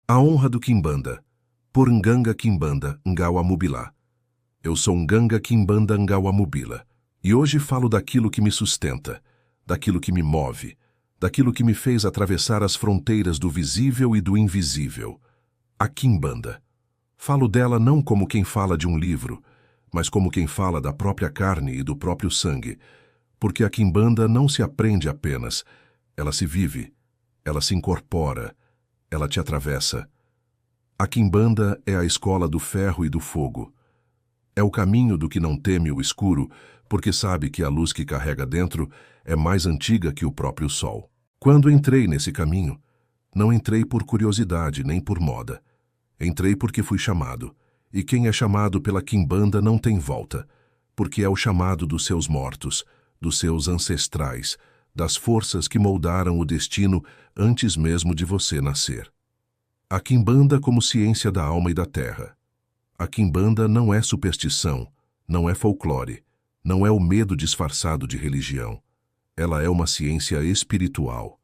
A honra do Quimbanda, por Nganga Quimbanda Ngawamubila. Eu sou Nganga Quimbanda Ngawamubila, e hoje falo daquilo que me sustenta, daquilo que me move, daquilo que me fez atravessar as fronteiras do visível e do invisível. A Quimbanda. Falo dela não como quem fala de um livro, mas como quem fala da própria carne e do próprio sangue, porque a Quimbanda não se aprende apenas, ela se vive, ela se incorpora, ela te atravessa. A Quimbanda é a escola do ferro e do fogo. É o caminho do que não teme o escuro, porque sabe que a luz que carrega dentro é mais antiga que o próprio sol. Quando entrei nesse caminho, não entrei por curiosidade nem por moda. Entrei porque fui chamado, e quem é chamado pela Quimbanda não tem volta, porque é o chamado dos seus mortos, dos seus ancestrais, das forças que moldaram o destino antes mesmo de você nascer. A Quimbanda como ciência da alma e da terra. A Quimbanda não é superstição, não é folclore, não é o medo disfarçado de religião. Ela é uma ciência espiritual,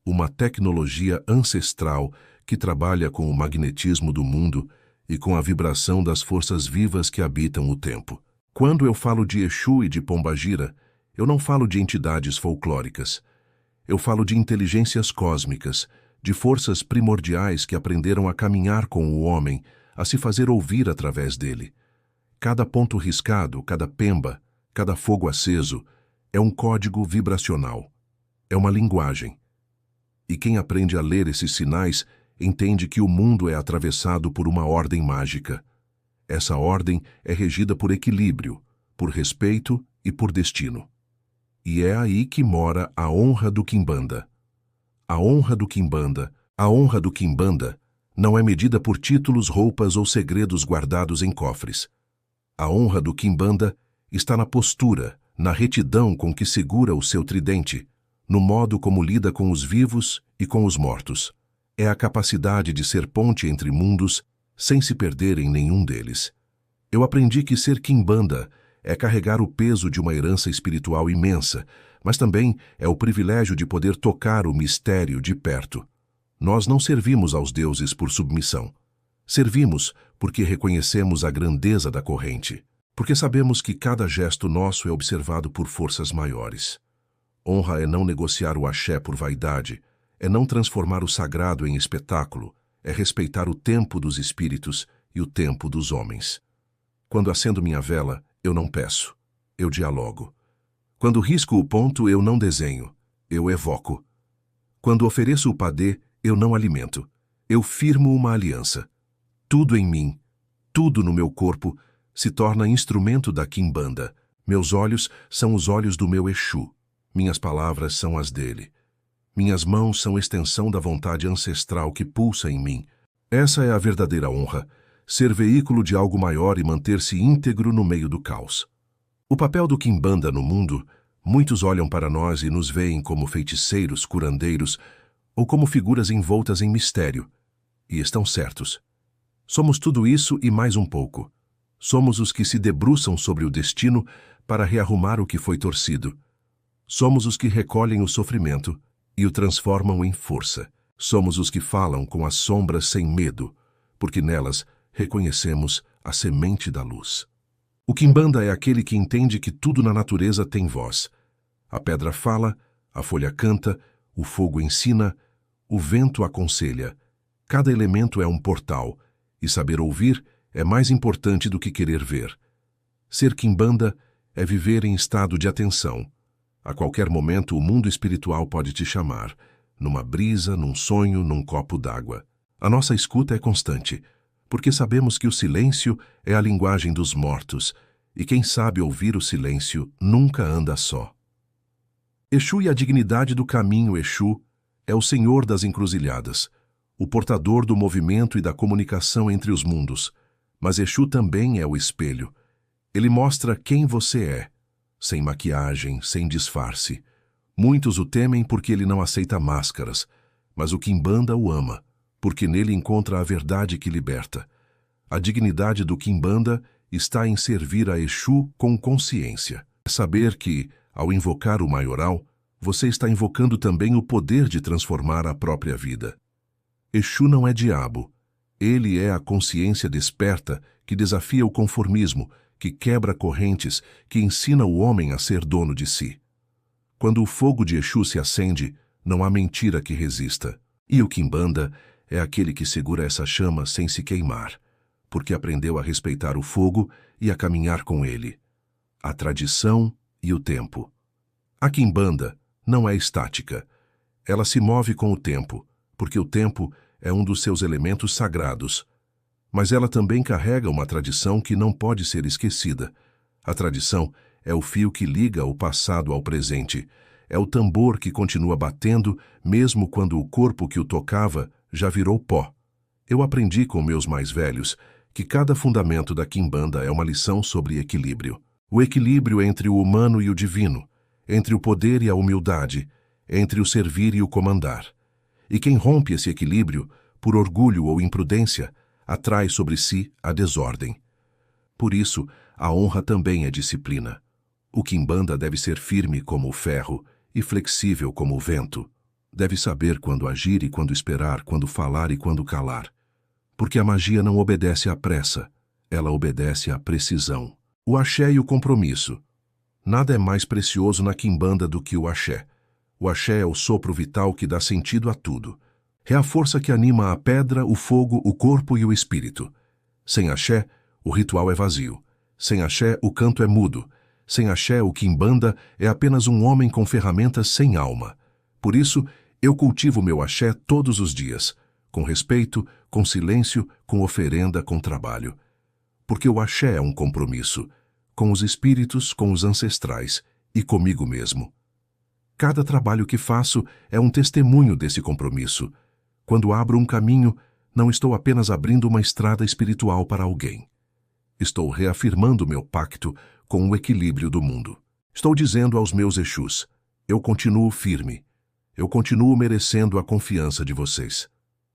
uma tecnologia ancestral que trabalha com o magnetismo do mundo e com a vibração das forças vivas que habitam o tempo. Quando eu falo de Exu e de Pombagira, eu não falo de entidades folclóricas. Eu falo de inteligências cósmicas, de forças primordiais que aprenderam a caminhar com o homem, a se fazer ouvir através dele. Cada ponto riscado, cada pemba, cada fogo aceso é um código vibracional. É uma linguagem. E quem aprende a ler esses sinais entende que o mundo é atravessado por uma ordem mágica. Essa ordem é regida por equilíbrio, por respeito e por destino. E é aí que mora a honra do Quimbanda. A honra do Quimbanda, não é medida por títulos, roupas ou segredos guardados em cofres. A honra do Quimbanda está na postura, na retidão com que segura o seu tridente, no modo como lida com os vivos e com os mortos. É a capacidade de ser ponte entre mundos sem se perder em nenhum deles. Eu aprendi que ser Quimbanda é carregar o peso de uma herança espiritual imensa, mas também é o privilégio de poder tocar o mistério de perto. Nós não servimos aos deuses por submissão. Servimos porque reconhecemos a grandeza da corrente, porque sabemos que cada gesto nosso é observado por forças maiores. Honra é não negociar o axé por vaidade, é não transformar o sagrado em espetáculo, é respeitar o tempo dos espíritos e o tempo dos homens. Quando acendo minha vela, eu não peço, eu dialogo. Quando risco o ponto, eu não desenho, eu evoco. Quando ofereço o padê, eu não alimento, eu firmo uma aliança. Tudo em mim, tudo no meu corpo, se torna instrumento da Quimbanda. Meus olhos são os olhos do meu Exu, minhas palavras são as dele. Minhas mãos são extensão da vontade ancestral que pulsa em mim. Essa é a verdadeira honra, ser veículo de algo maior e manter-se íntegro no meio do caos. O papel do Quimbanda no mundo, muitos olham para nós e nos veem como feiticeiros, curandeiros, ou como figuras envoltas em mistério. E estão certos. Somos tudo isso e mais um pouco. Somos os que se debruçam sobre o destino para rearrumar o que foi torcido. Somos os que recolhem o sofrimento e o transformam em força. Somos os que falam com as sombras sem medo, porque nelas reconhecemos a semente da luz. O Quimbanda é aquele que entende que tudo na natureza tem voz. A pedra fala, a folha canta, o fogo ensina, o vento aconselha. Cada elemento é um portal, e saber ouvir é mais importante do que querer ver. Ser Quimbanda é viver em estado de atenção. A qualquer momento o mundo espiritual pode te chamar, numa brisa, num sonho, num copo d'água. A nossa escuta é constante, porque sabemos que o silêncio é a linguagem dos mortos, e quem sabe ouvir o silêncio nunca anda só. Exu e a dignidade do caminho Exu é o senhor das encruzilhadas, o portador do movimento e da comunicação entre os mundos, mas Exu também é o espelho. Ele mostra quem você é, sem maquiagem, sem disfarce. Muitos o temem porque ele não aceita máscaras, mas o Quimbanda o ama, porque nele encontra a verdade que liberta. A dignidade do Quimbanda está em servir a Exu com consciência. Saber que, ao invocar o maioral, você está invocando também o poder de transformar a própria vida. Exu não é diabo. Ele é a consciência desperta que desafia o conformismo, que quebra correntes, que ensina o homem a ser dono de si. Quando o fogo de Exu se acende, não há mentira que resista. E o Quimbanda é aquele que segura essa chama sem se queimar, porque aprendeu a respeitar o fogo e a caminhar com ele. A tradição e o tempo. A Quimbanda não é estática. Ela se move com o tempo, porque o tempo é um dos seus elementos sagrados. Mas ela também carrega uma tradição que não pode ser esquecida. A tradição é o fio que liga o passado ao presente. É o tambor que continua batendo, mesmo quando o corpo que o tocava já virou pó. Eu aprendi com meus mais velhos que cada fundamento da Quimbanda é uma lição sobre equilíbrio. O equilíbrio entre o humano e o divino, entre o poder e a humildade, entre o servir e o comandar. E quem rompe esse equilíbrio, por orgulho ou imprudência, atrai sobre si a desordem. Por isso, a honra também é disciplina. O Quimbanda deve ser firme como o ferro e flexível como o vento. Deve saber quando agir e quando esperar, quando falar e quando calar. Porque a magia não obedece à pressa, ela obedece à precisão. O axé e o compromisso. Nada é mais precioso na Quimbanda do que o axé. O axé é o sopro vital que dá sentido a tudo. É a força que anima a pedra, o fogo, o corpo e o espírito. Sem axé, o ritual é vazio. Sem axé, o canto é mudo. Sem axé, o Quimbanda é apenas um homem com ferramentas sem alma. Por isso, eu cultivo meu axé todos os dias, com respeito, com silêncio, com oferenda, com trabalho. Porque o axé é um compromisso, com os espíritos, com os ancestrais e comigo mesmo. Cada trabalho que faço é um testemunho desse compromisso. Quando abro um caminho, não estou apenas abrindo uma estrada espiritual para alguém. Estou reafirmando meu pacto com o equilíbrio do mundo. Estou dizendo aos meus Exus, eu continuo firme. Eu continuo merecendo a confiança de vocês.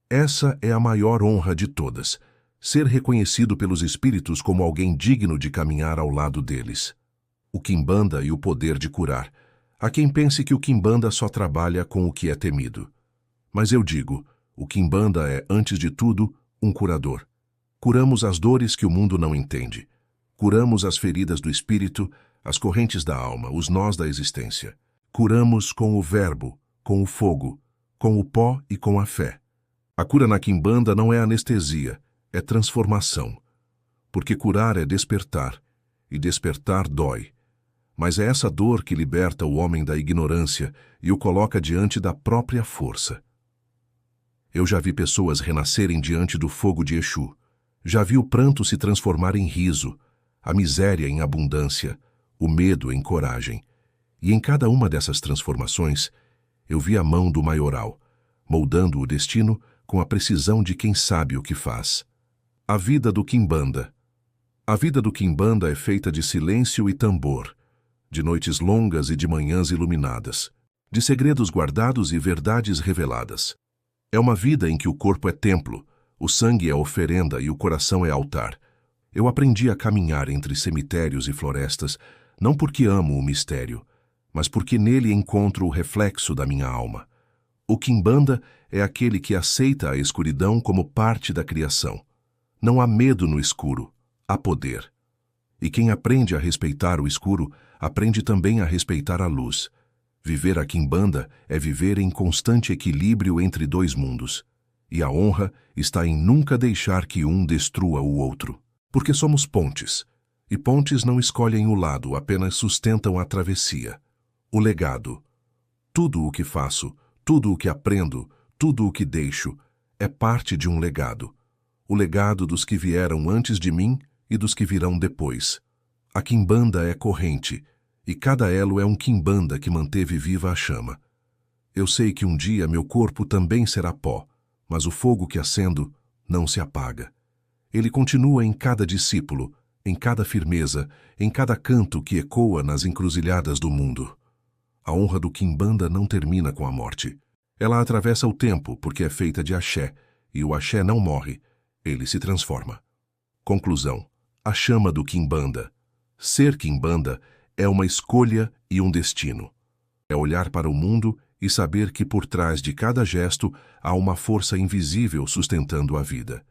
Essa é a maior honra de todas, ser reconhecido pelos espíritos como alguém digno de caminhar ao lado deles. O Quimbanda e o poder de curar. Há quem pense que o Quimbanda só trabalha com o que é temido. Mas eu digo, o Quimbanda é, antes de tudo, um curador. Curamos as dores que o mundo não entende. Curamos as feridas do espírito, as correntes da alma, os nós da existência. Curamos com o verbo, com o fogo, com o pó e com a fé. A cura na Quimbanda não é anestesia, é transformação. Porque curar é despertar, e despertar dói. Mas é essa dor que liberta o homem da ignorância e o coloca diante da própria força. Eu já vi pessoas renascerem diante do fogo de Exu. Já vi o pranto se transformar em riso, a miséria em abundância, o medo em coragem. E em cada uma dessas transformações, eu vi a mão do maioral, moldando o destino com a precisão de quem sabe o que faz. A vida do Quimbanda. A vida do Quimbanda é feita de silêncio e tambor, de noites longas e de manhãs iluminadas, de segredos guardados e verdades reveladas. É uma vida em que o corpo é templo, o sangue é oferenda e o coração é altar. Eu aprendi a caminhar entre cemitérios e florestas, não porque amo o mistério, mas porque nele encontro o reflexo da minha alma. O Quimbanda é aquele que aceita a escuridão como parte da criação. Não há medo no escuro, há poder. E quem aprende a respeitar o escuro, aprende também a respeitar a luz. Viver a Quimbanda é viver em constante equilíbrio entre dois mundos. E a honra está em nunca deixar que um destrua o outro. Porque somos pontes. E pontes não escolhem o lado, apenas sustentam a travessia. O legado. Tudo o que faço, tudo o que aprendo, tudo o que deixo, é parte de um legado. O legado dos que vieram antes de mim e dos que virão depois. A Quimbanda é corrente, e cada elo é um Quimbanda que manteve viva a chama. Eu sei que um dia meu corpo também será pó, mas o fogo que acendo não se apaga. Ele continua em cada discípulo, em cada firmeza, em cada canto que ecoa nas encruzilhadas do mundo. A honra do Quimbanda não termina com a morte. Ela atravessa o tempo porque é feita de axé, e o axé não morre, ele se transforma. Conclusão. A chama do Quimbanda. Ser Quimbanda é uma escolha e um destino. É olhar para o mundo e saber que por trás de cada gesto há uma força invisível sustentando a vida.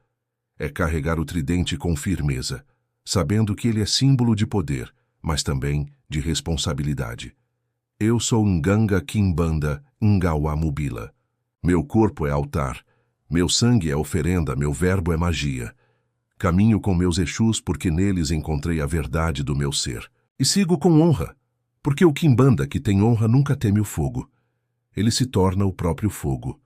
É carregar o tridente com firmeza, sabendo que ele é símbolo de poder, mas também de responsabilidade. Eu sou Nganga Kimbanda Ngawa Mubila. Meu corpo é altar, meu sangue é oferenda, meu verbo é magia. Caminho com meus Exus porque neles encontrei a verdade do meu ser. E sigo com honra, porque o Kimbanda que tem honra nunca teme o fogo. Ele se torna o próprio fogo.